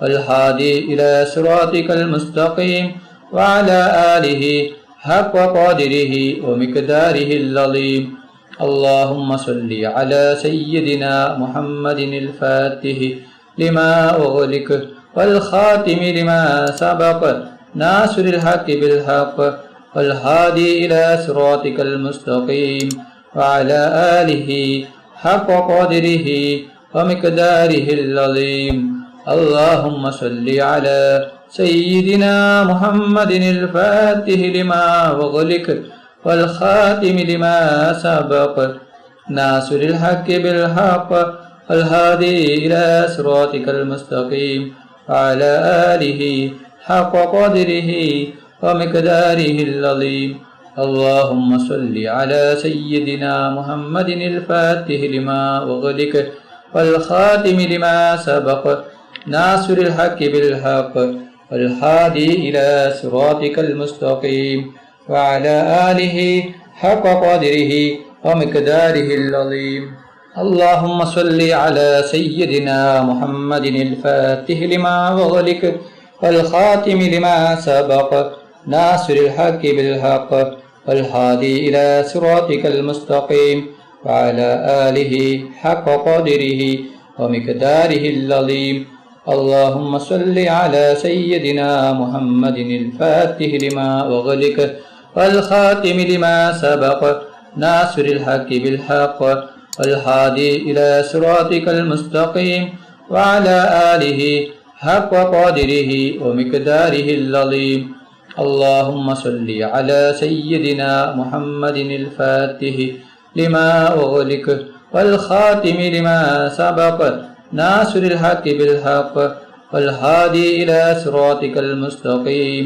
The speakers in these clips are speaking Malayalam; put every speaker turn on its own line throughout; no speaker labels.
والهادي إلى صراطك المستقيم وعلى آله حق قدره ومقداره العظيم. اللهم صل على سيدنا محمد الفاتح لما أغلق والخاتم لما سبق ناصر الحق بالحق والهادي إلى صراطك المستقيم وعلى آله حق قدره ومقداره العظيم. اللهم صل على سيدنا محمد الفاتح لما أغلق والخاتم لما سبق ناصر الحق بالحق والهادي إلى صراطك المستقيم وعلى آله حق قدره ومقداره العظيم. اللهم صل على سيدنا محمد الفاتح لما أغلق والخاتم لما سبق ناصر الحق بالحق والهادي إلى صراطك المستقيم وعلى آله حق قدره ومقداره العظيم. اللهم صل على سيدنا محمد الفاتح لما أغلق والخاتم لما سبق ناصر الحق بالحق والهادي إلى صراطك المستقيم وعلى آله حق قدره ومقداره العظيم. اللهم صل على سيدنا محمد الفاتح لما أغلق والخاتم لما سبق ناصر الحق بالحق والهادي إلى صراطك المستقيم وعلى آله حق قدره ومقداره العظيم. اللهم صل على سيدنا محمد الفاتح لما أغلق والخاتم لما سبق ناصر الحق بالحق والهادي إلى صراطك المستقيم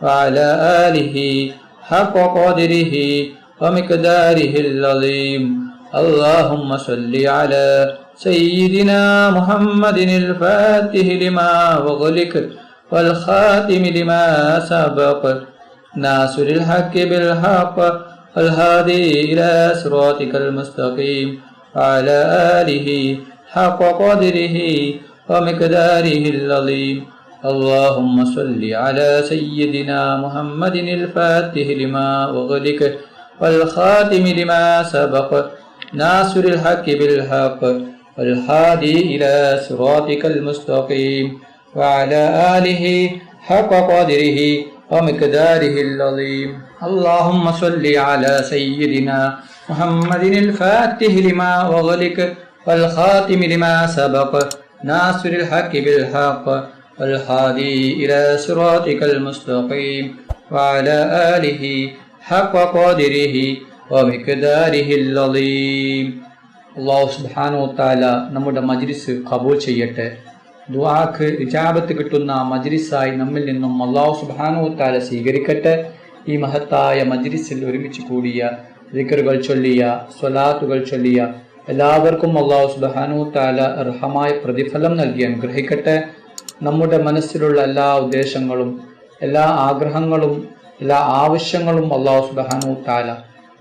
وعلى آله حق قدره ومقداره العظيم. اللهم صل على سيدنا محمد الفاتح لما أغلق والخاتم لما سبق ناصر الحق بالحق والهادي إلى صراطك المستقيم وعلى آله حق قدره ومقداره العظيم. اللهم صل على سيدنا محمد الفاتح لما أغلق والخاتم لما سبق ناصر الحق بالحق والهادي إلى صراطك المستقيم وعلى آله حق قدره ومقداره العظيم. اللهم صل على سيدنا محمد الفاتح لما أغلق والخاتم لما سبق ناصر الحق بالحق والهادي إلى صراطك المستقيم وعلى آله حق قدره ومقداره العظيم. അല്ലാഹു സുബ്ഹാനഹു വ തആല നമ്മുടെ മജ്ലിസ് ഖബൂൽ ചെയ്യട്ടെ. ദുആക്ക് ഇജാബത്ത് കിട്ടുന്ന മജ്ലിസായി നമ്മിൽ നിന്നും അല്ലാഹു സുബ്ഹാനഹു വ തആല സ്വീകരിക്കട്ടെ. ഈ മഹത്തായ മജ്ലിസിൽ ഒരുമിച്ച് കൂടിയ ദിക്റുകൾ ചൊല്ലിയ സ്വലാത്തുകൾ ചൊല്ലിയ എല്ലാവർക്കും അല്ലാഹു സുബ്ഹാനഹു വ തആല അർഹമായ പ്രതിഫലം നൽകി അനുഗ്രഹിക്കട്ടെ. നമ്മുടെ മനസ്സിലുള്ള എല്ലാ ഉദ്ദേശങ്ങളും എല്ലാ ആഗ്രഹങ്ങളും എല്ലാ ആവശ്യങ്ങളും അല്ലാഹു സുബ്ഹാനഹു വ തആല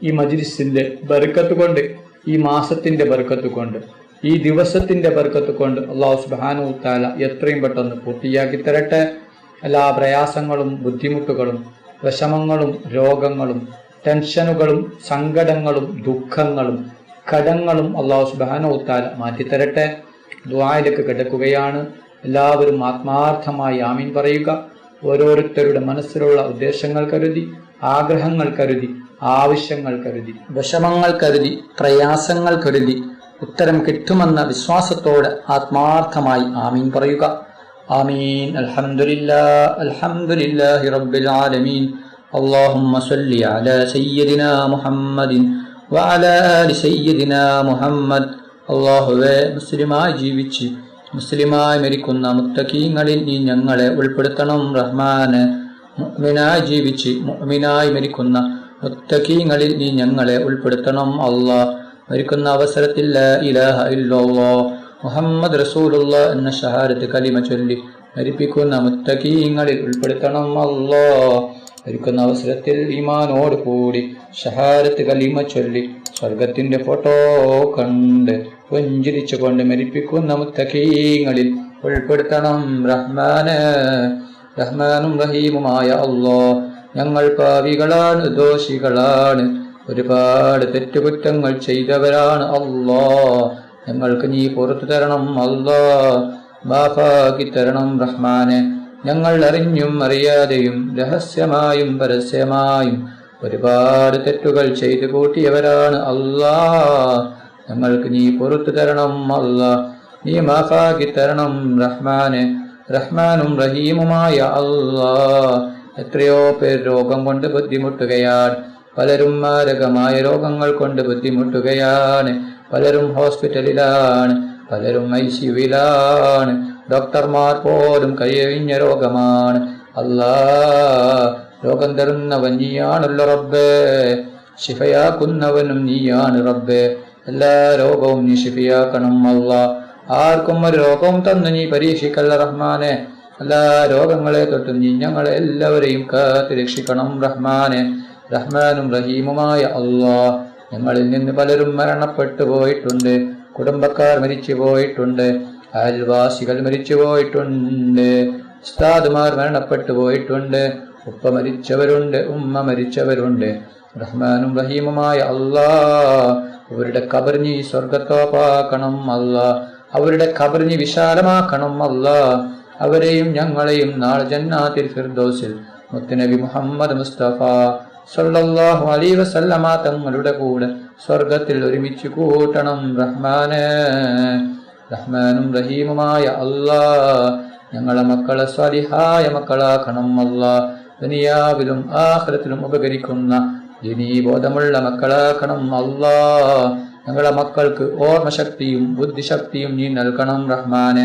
ഈ മജ്ലിസിന്റെ ബർക്കത്ത് കൊണ്ട്, ഈ മാസത്തിന്റെ ബർക്കത്ത് കൊണ്ട്, ഈ ദിവസത്തിന്റെ ബർക്കത്ത് കൊണ്ട് അല്ലാഹു സുബ്ഹാനഹു വ തആല എത്രയും പെട്ടെന്ന് പൂർത്തിയാക്കി തരട്ടെ. എല്ലാ പ്രയാസങ്ങളും ബുദ്ധിമുട്ടുകളും വിഷമങ്ങളും രോഗങ്ങളും ടെൻഷനുകളും സങ്കടങ്ങളും ദുഃഖങ്ങളും കടങ്ങളും അല്ലാഹു സുബ്ഹാനഹു വ തആല മാറ്റിത്തരട്ടെ. ദുആയിലേക്ക് കിടക്കുകയാണ്. എല്ലാവരും ആത്മാർത്ഥമായി ആമീൻ പറയുക. ഓരോരുത്തരുടെ മനസ്സിലുള്ള ഉദ്ദേശങ്ങൾ കരുതി, ആഗ്രഹങ്ങൾ കരുതി, ആവശ്യങ്ങൾ കരുതി, വിഷമങ്ങൾ കരുതി, പ്രയാസങ്ങൾ കരുതി ഉത്തരം കിട്ടുമെന്ന വിശ്വാസത്തോടെ ആത്മാർത്ഥമായി ആമീൻ പറയുക. ആമീൻ. അൽഹംദുലില്ലാഹ് അൽഹംദുലില്ലാഹി റബ്ബിൽ ആലമീൻ. അല്ലാഹുമ്മ സ്വല്ലി അലാ സയ്യിദിനാ മുഹമ്മദിൻ വഅലാ ആലി സയ്യിദിനാ മുഹമ്മദ്. അല്ലാഹുവേ, മുസ്ലിമായി ജീവിച്ച് മുസ്ലിമായി മരിക്കുന്ന മുത്തഖീങ്ങളിൽ നീ ഞങ്ങളെ ഉൾപ്പെടുത്തണം റഹ്മാന്. മുഅ്മിനായി ജീവിച്ച് മുഅ്മിനായി മരിക്കുന്ന മുത്തഖീങ്ങളിൽ നീ ഞങ്ങളെ ഉൾപ്പെടുത്തണം അല്ലാഹ്. മരിക്കുന്ന അവസരത്തിൽ ലാ ഇലാഹ ഇല്ലല്ലാഹ് മുഹമ്മദ് റസൂലുള്ളാഹ് എന്ന ഷഹാദത്ത് കലിമ ചൊല്ലി മരിപ്പിക്കുന്ന മുത്തഖീങ്ങളിൽ ഉൾപ്പെടുത്തണം അല്ലാഹ്. മരിക്കുന്ന അവസരത്തിൽ ഈമാനോട് കൂടി ഷഹാദത്ത് കലിമ ചൊല്ലി സ്വർഗത്തിന്റെ ഫോട്ടോ കണ്ട് പുഞ്ചിരിച്ചുകൊണ്ട് മരിപ്പിക്കുന്ന മുത്തഖീങ്ങളിൽ ഉൾപ്പെടുത്തണം റഹ്മാനെ. റഹ്മാനും റഹീമുമായ അല്ലാഹ്, ഞങ്ങൾ പാപികളാണ്, ദോഷികളാണ്, ഒരുപാട് തെറ്റുകുറ്റങ്ങൾ ചെയ്തവരാണ് അല്ലാഹ്. ഞങ്ങൾക്ക് നീ പുറത്തു തരണം അല്ലാഹ്, മാഫാക്കി തരണം റഹ്മാനെ. ഞങ്ങൾ അറിഞ്ഞും അറിയാതെയും രഹസ്യമായും പരസ്യമായും ഒരുപാട് തെറ്റുകൾ ചെയ്തു കൂട്ടിയവരാണ് അല്ലാഹ്. ഞങ്ങൾക്ക് നീ പുറത്തു തരണം അല്ലാഹ്, നീ മാഫാക്കി തരണം റഹ്മാനെ. റഹ്മാനും റഹീമുമായ അല്ലാഹ്, എത്രയോ പേർ രോഗം കൊണ്ട് ബുദ്ധിമുട്ടുകയാണ്. പലരും മാരകമായ രോഗങ്ങൾ കൊണ്ട് ബുദ്ധിമുട്ടുകയാണ്. പലരും ഹോസ്പിറ്റലിലാണ്, പലരും ICUവിലാണ്. ഡോക്ടർമാർ പോലും കൈയൊഴിഞ്ഞ രോഗമാണ് അല്ലാഹ്. രോഗം തരുന്നവൻ നീയാണല്ലോ റബ്ബേ, ശിഫയാക്കുന്നവനും നീയാണ് റബ്ബേ. എല്ലാ രോഗവും നീ ശിഫയാക്കണം അല്ലാഹ്. ആർക്കും ഒരു രോഗവും തന്നു നീ പരീക്ഷിക്കല്ല റഹ്മാനെ. എല്ലാ രോഗങ്ങളെ തൊട്ടും നീ ഞങ്ങളെ എല്ലാവരെയും കാത്ത് രക്ഷിക്കണം റഹ്മാനെ. റഹ്മാനും റഹീമുമായ അല്ലാഹ്, ഞങ്ങളിൽ നിന്ന് പലരും മരണപ്പെട്ടു പോയിട്ടുണ്ട്. കുടുംബക്കാർ മരിച്ചു പോയിട്ടുണ്ട്, അയൽവാസികൾ മരിച്ചു പോയിട്ടുണ്ട്, ഉസ്താദുമാർ മരണപ്പെട്ടു പോയിട്ടുണ്ട്, ഉപ്പ മരിച്ചവരുണ്ട്, ഉമ്മ മരിച്ചവരുണ്ട്. റഹ്മാനും റഹീമുമായ അല്ലാഹ്, അവരുടെ ഖബർ നീ സ്വർഗത്തോപ്പാക്കണം അല്ലാഹ്. അവരുടെ ഖബർ നീ വിശാലമാക്കണം അല്ലാഹ്. അവരെയും ഞങ്ങളെയും നാളെ ജന്നാത്തിൽ ഫിർദൗസിൽ മുത്തുനബി മുഹമ്മദ് മുസ്തഫ സല്ലല്ലാഹു അലൈഹി വസല്ലമ തങ്ങളുടെ കൂടെ സ്വർഗത്തിൽ ഒരുമിച്ച് കൂട്ടണം റഹ്മാനെ. റഹ്മാനും റഹീമുമായ അല്ലാഹ്, ഞങ്ങളെ മക്കളെ സ്വാലിഹായ മക്കളാക്കണം അല്ലാഹ്. ദുനിയാവിലും ആഖിറത്തിലും ഉപകരിക്കുന്ന ദീനീബോധമുള്ള മക്കളാക്കണം അല്ലാഹ്. ഞങ്ങളെ മക്കൾക്ക് ഓർമ്മശക്തിയും ബുദ്ധിശക്തിയും നീ നൽകണം റഹ്മാനെ.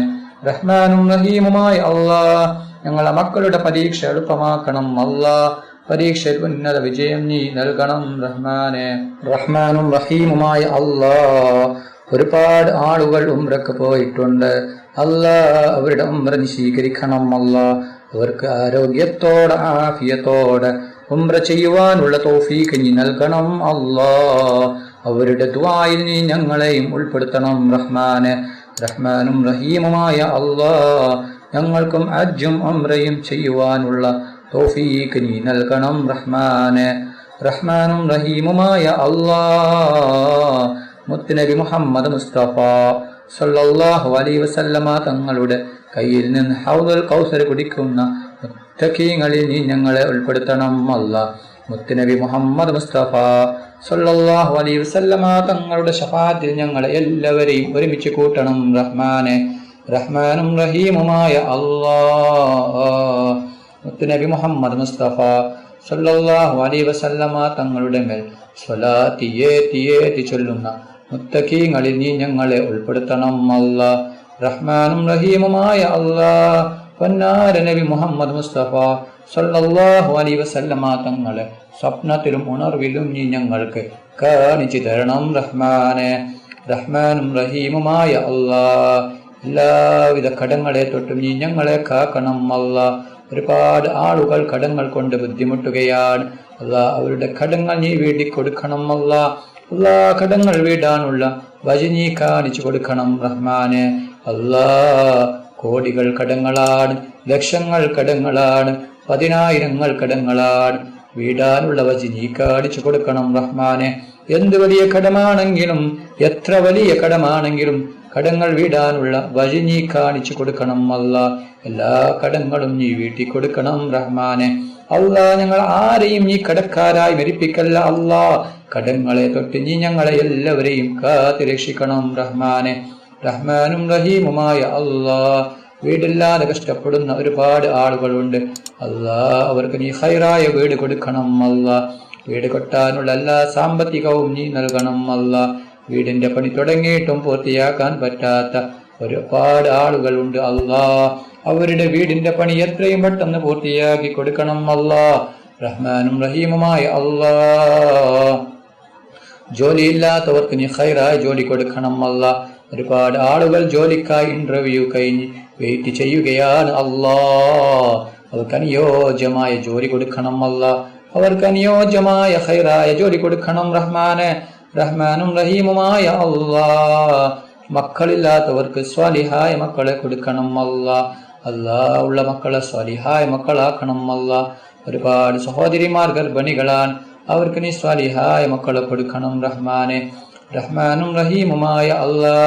റഹ്മാനും റഹീമുമായ അല്ലാഹ്, ഞങ്ങളെ മക്കളുടെ പരീക്ഷ എളുപ്പമാക്കണം അല്ലാഹ്. പരീക്ഷയിൽ ഉന്നത വിജയം നീ നൽകണം റഹ്മാനെ. റഹ്മാനും റഹീമുമായ അല്ലാഹ്, ഒരുപാട് ആളുകൾ ഉംറക്ക് പോയിട്ടുണ്ട് അല്ലാഹ്. അവരുടെ ഉംറ നീ സ്വീകരിക്കണം അല്ലാഹ്. അവർക്ക് ആരോഗ്യത്തോടെ ആഫിയത്തോടെ ഉംറ ചെയ്യുവാനുള്ള തൗഫീഖ് നീ നൽകണം അല്ലാഹ്. അവരുടെ ദുആയിൽ നീ ഞങ്ങളെയും ഉൾപ്പെടുത്തണം റഹ്മാനെ. റഹ്മാനും റഹീമുമായ അല്ലാഹ്, ഞങ്ങൾക്കും ഹജ്ജും ഉംറയും ചെയ്യുവാനുള്ള തൗഫീഖ് നീ നൽകണം റഹ്മാനെ. റഹ്മാനും റഹീമുമായ അല്ലാഹ്, മുത്തുനബി മുഹമ്മദ് മുസ്തഫ സല്ലല്ലാഹു അലൈഹി വസല്ലമ തങ്ങളുടെ കയ്യിൽ നിന്ന് ഹൗദുൽ കൗസർ കുടിക്കുന്ന മുത്തഖീങ്ങളിൽ നീ ഞങ്ങളെ ഉൾപ്പെടുത്തണം അല്ലാഹ്. മുത്തുനബി മുഹമ്മദ് മുസ്തഫ സല്ലല്ലാഹു അലൈഹി വസല്ലമ തങ്ങളുടെ ശഫാഅത്തിൽ ഞങ്ങളെ എല്ലാവരെയും ഒരുമിച്ച് കൂട്ടണം റഹ്മാനെ. റഹ്മാനും റഹീമുമായ അല്ലാഹ്, മുത്തുനബി മുഹമ്മദ് മുസ്തഫ സല്ലല്ലാഹു അലൈഹി വസല്ലമ തങ്ങളുടെ മേൽ സ്വലാത്ത് ഏറ്റി ചൊല്ലുന്ന മുത്തഖീങ്ങളിൽ നീ ഞങ്ങളെ ഉൾപ്പെടുത്തണം അല്ലാഹ്. റഹ്മാനും റഹീമുമായ അല്ലാഹ്, പൊന്നാര നബി മുഹമ്മദ് മുസ്തഫ സല്ലല്ലാഹു അലൈഹി വസല്ലമ തങ്ങളെ സ്വപ്നത്തിലും ഉണർവിലും നീ ഞങ്ങൾക്ക് കാണിച്ചു തരണം റഹ്മാനെ. റഹ്മാനും റഹീമുമായ അല്ലാഹ്, എല്ലാവിധ കടങ്ങളെ തൊട്ടും നീ ഞങ്ങളെ കാക്കണം അല്ലാഹ്. ഒരുപാട് ആളുകൾ കടങ്ങൾ കൊണ്ട് ബുദ്ധിമുട്ടുകയാണ് അല്ലാഹ്. അവരുടെ കടങ്ങൾ നീ വീട്ടി കൊടുക്കണം അല്ലാഹ്. അല്ലാഹ്, കടങ്ങൾ വീടാനുള്ള വഴി നീ കാണിച്ചു കൊടുക്കണം റഹ്മാനെ. അല്ലാഹ്, കോടികൾ കടങ്ങളാണ്, ലക്ഷങ്ങൾ കടങ്ങളാണ്, 10,000 കടങ്ങളാണ്. വീടാനുള്ള വഴി നീ കാണിച്ചു കൊടുക്കണം റഹ്മാനെ. എന്ത് വലിയ കടമാണെങ്കിലും എത്ര വലിയ കടമാണെങ്കിലും കടങ്ങൾ വീടാനുള്ള വഴി നീ കാണിച്ചു കൊടുക്കണം അല്ലാഹ്. എല്ലാ കടങ്ങളും നീ വീട്ടി കൊടുക്കണം റഹ്മാനെ. അല്ലാഹ്, ഞങ്ങൾ ആരെയും നീ കടക്കാരായി മരിപ്പിക്കല്ല അല്ലാഹ്. കടങ്ങളെ തൊട്ട് നീ ഞങ്ങളെ എല്ലാവരെയും കാത്ത് രക്ഷിക്കണം റഹ്മാനെ. റഹ്മാനും റഹീമുമായ അല്ലാഹ്, വീടില്ലാതെ കഷ്ടപ്പെടുന്ന ഒരുപാട് ആളുകളുണ്ട് അല്ലാഹ്. അവർക്ക് നീ ഖൈറായ വീട് കൊടുക്കണം അല്ലാഹ്. വീട് കൊട്ടാനുള്ള എല്ലാ സാമ്പത്തികവും നീ നൽകണം അല്ലാഹ്. വീടിന്റെ പണി തുടങ്ങിയിട്ടും പൂർത്തിയാക്കാൻ പറ്റാത്ത ഒരുപാട് ആളുകളുണ്ട് അല്ലാഹ്. അവരുടെ വീടിന്റെ പണി എത്രയും പെട്ടെന്ന് പൂർത്തിയാക്കി കൊടുക്കണം അല്ലാഹ്. റഹ്മാനും റഹീമുമായ അല്ലാഹ്, ജോലിയില്ലാത്തവർക്ക് നീ ഖൈറായ ജോലി കൊടുക്കണം അല്ലാഹ്. ഒരുപാട് ആളുകൾ ജോലിക്കായി ഇന്റർവ്യൂ കഴിഞ്ഞ് വെയിറ്റ് ചെയ്യുകയാണ് അല്ലാഹ്. അവർക്ക് അനുയോജ്യമായ ജോലി കൊടുക്കണം അല്ലാഹ്. അവർക്ക് അനുയോജ്യമായ ഖൈറായ ജോലി കൊടുക്കണം റഹ്മാനെ. റഹ്മാനും റഹീമുമായ അല്ലാഹ്, മക്കളില്ലാത്തവർക്ക് സ്വാലിഹായ മക്കളെ കൊടുക്കണം അല്ലാ. ഉള്ള മക്കളെ സ്വാലിഹായ മക്കളാക്കണം അല്ലാ. ഒരുപാട് സഹോദരിമാർ ഗർഭിണികളാണ്, അവർക്ക് നീ സ്വാലിഹായ മക്കളെ കൊടുക്കണം റഹ്മാനെ. റഹ്മാനും റഹീമുമായ അല്ലാ,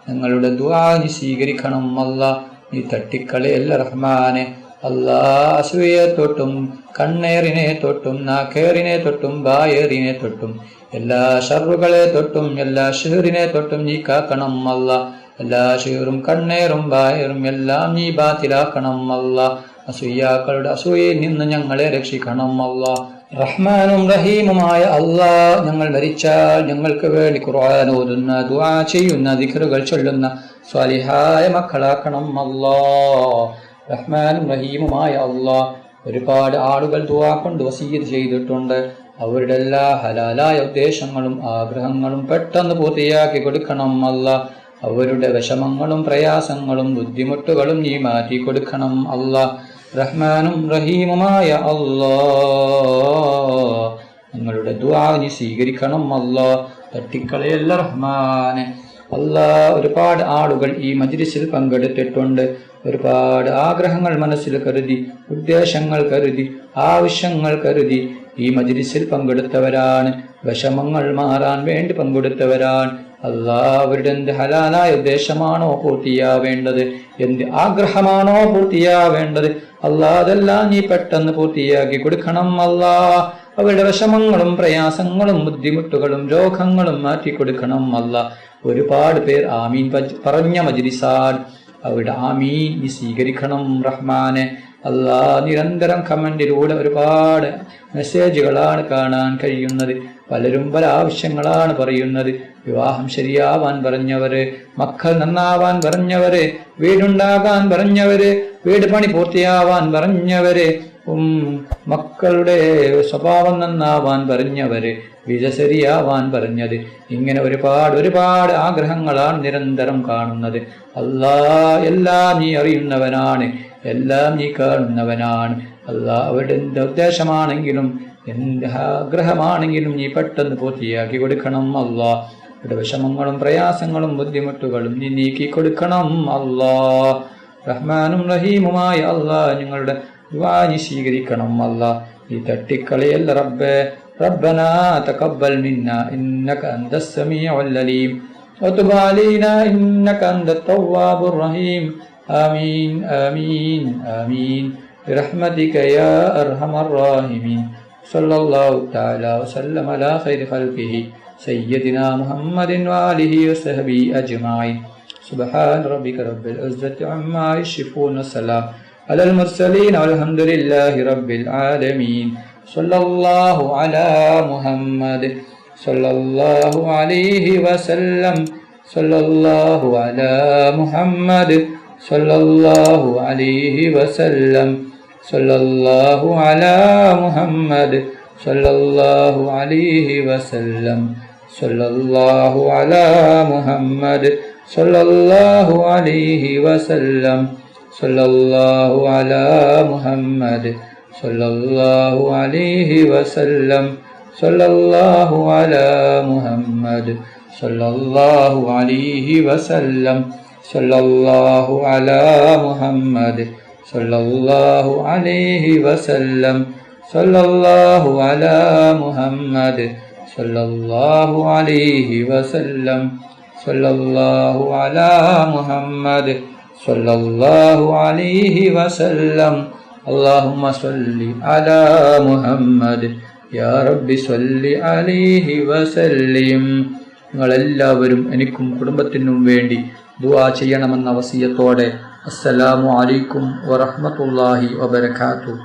ഞങ്ങളുടെ ദുആ നീ സ്വീകരിക്കണം അല്ലാ. നീ തട്ടിക്കളയല്ല റഹ്മാനെ. അല്ലാ, അസൂയയെ തൊട്ടും കണ്ണേറിനെ തൊട്ടും നാക്കേറിനെ തൊട്ടും ബായേറിനെ തൊട്ടും എല്ലാ ഷർറുകളെ തൊട്ടും എല്ലാ ഷിഹറിനെ തൊട്ടും നീ കാക്കണം അല്ലാ. എല്ലാ ഷിഹറും കണ്ണേറും ബായേറും എല്ലാം നീ ബാത്തിലാക്കണം അല്ലാ. അസൂയാക്കളുടെ അസൂയയിൽ നിന്ന് ഞങ്ങളെ രക്ഷിക്കണം അല്ലാ. റഹ്മാനും റഹീമുമായ അല്ലാ, ഞങ്ങൾ മരിച്ചാൽ ഞങ്ങൾക്ക് വേണ്ടി ഖുർആൻ ഓതുന്ന, ദുആ ചെയ്യുന്ന, ദിക്റുകൾ ചൊല്ലുന്ന സ്വാലിഹായ മക്കളാക്കണം അല്ലാ. റഹ്മാനും റഹീമുമായ അല്ലാ, ഒരുപാട് ആളുകൾ ദുആ കൊണ്ട് വസീയത്ത് ചെയ്തിട്ടുണ്ട്. അവരുടെ എല്ലാ ഹലാലായ ഉദ്ദേശങ്ങളും ആഗ്രഹങ്ങളും പെട്ടെന്ന് പൂർത്തിയാക്കി കൊടുക്കണം അല്ലാ. അവരുടെ വിഷമങ്ങളും പ്രയാസങ്ങളും ബുദ്ധിമുട്ടുകളും നീ മാറ്റി കൊടുക്കണം അല്ലാ. റഹ്മാനും റഹീമുമായ അല്ലാ, നിങ്ങളുടെ ദുആ നീ സ്വീകരിക്കണം അല്ലാ. തട്ടിക്കളയല്ല റഹ്മാനെ. അല്ലാ, ഒരുപാട് ആളുകൾ ഈ മജ്ലിസിൽ പങ്കെടുത്തിട്ടുണ്ട്. ഒരുപാട് ആഗ്രഹങ്ങൾ മനസ്സിൽ കരുതി, ഉദ്ദേശങ്ങൾ കരുതി, ആവശ്യങ്ങൾ കരുതി ഈ മജ്ലിസിൽ പങ്കെടുത്തവരാണ്. വിഷമങ്ങൾ മാറാൻ വേണ്ടി പങ്കെടുത്തവരാണ്. അല്ലാ, അവരുടെ എന്ത് ഹലാലായ ഉദ്ദേശമാണോ പൂർത്തിയാവേണ്ടത്, എന്ത് ആഗ്രഹമാണോ പൂർത്തിയാവേണ്ടത്, അല്ലാ അതെല്ലാം നീ പെട്ടെന്ന് പൂർത്തിയാക്കി കൊടുക്കണം അല്ലാ. അവരുടെ വിഷമങ്ങളും പ്രയാസങ്ങളും ബുദ്ധിമുട്ടുകളും രോഗങ്ങളും മാറ്റി കൊടുക്കണം അല്ലാ. ഒരുപാട് പേർ ആമീൻ പറഞ്ഞ മജ്ലിസാൻ, അവരുടെ ആമീൻ നീ സ്വീകരിക്കണം റഹ്മാനെ. അല്ലാ, നിരന്തരം കമന്റിലൂടെ ഒരുപാട് മെസ്സേജുകളാണ് കാണാൻ കഴിയുന്നത്. പലരും പല ആവശ്യങ്ങളാണ് പറയുന്നത്. വിവാഹം ശരിയാവാൻ പറഞ്ഞവര്, മക്കൾ നന്നാവാൻ പറഞ്ഞവര്, വീടുണ്ടാകാൻ പറഞ്ഞവര്, വീട് പണി പൂർത്തിയാവാൻ പറഞ്ഞവര്, മക്കളുടെ സ്വഭാവം നന്നാവാൻ പറഞ്ഞവര്, വിജ ശരിയാവാൻ പറഞ്ഞത്, ഇങ്ങനെ ഒരുപാട് ആഗ്രഹങ്ങളാണ് നിരന്തരം കാണുന്നത്. അല്ലാ, എല്ലാം നീ അറിയുന്നവനാണ്, എല്ലാം നീ കാണുന്നവനാണ്. അല്ലാ, അവരുടെ എന്ത് ഉദ്ദേശമാണെങ്കിലും എന്ത് ആഗ്രഹമാണെങ്കിലും നീ പെട്ടെന്ന് പൂർത്തിയാക്കി കൊടുക്കണം അല്ലാ. അവരുടെ വിഷമങ്ങളും പ്രയാസങ്ങളും ബുദ്ധിമുട്ടുകളും നീ നീക്കി കൊടുക്കണം അല്ലാ. റഹ്മാനും റഹീമുമായ അല്ലാ, ഞങ്ങളുടെ ദുആ നീ സ്വീകരിക്കണം അല്ലാ. നീ തട്ടിക്കളയല്ല റബ്ബേ. ربنا تقبل منا إنك أنت السميع العليم وتب علينا إنك أنت التواب الرحيم آمين آمين آمين برحمتك يا أرحم الراحمين صلى الله تعالى وسلم على خير خلقه سيدنا محمد وآله وصحبه أجمعين سبحان ربك رب العزة عما يصفون والسلام على المرسلين والحمد لله رب العالمين صلى الله على محمد صلى الله عليه وسلم صلى الله على محمد صلى الله عليه وسلم صلى الله على محمد صلى الله عليه وسلم صلى الله على محمد صلى الله عليه وسلم صلى الله على محمد صلى الله عليه وسلم صلى الله على محمد صلى الله عليه وسلم صلى الله على محمد صلى الله عليه وسلم صلى الله على محمد صلى الله عليه وسلم صلى الله على محمد صلى الله عليه وسلم اللهم صل على محمد يا رب صل عليه وسلم. നിങ്ങളെല്ലാവരും എനിക്കും കുടുംബത്തിനും വേണ്ടി ദുആ ചെയ്യണമെന്ന വസിയത്തോടെ അസ്സലാമു അലൈക്കും വറഹ്മത്തുള്ളാഹി വബറകാതുഹു.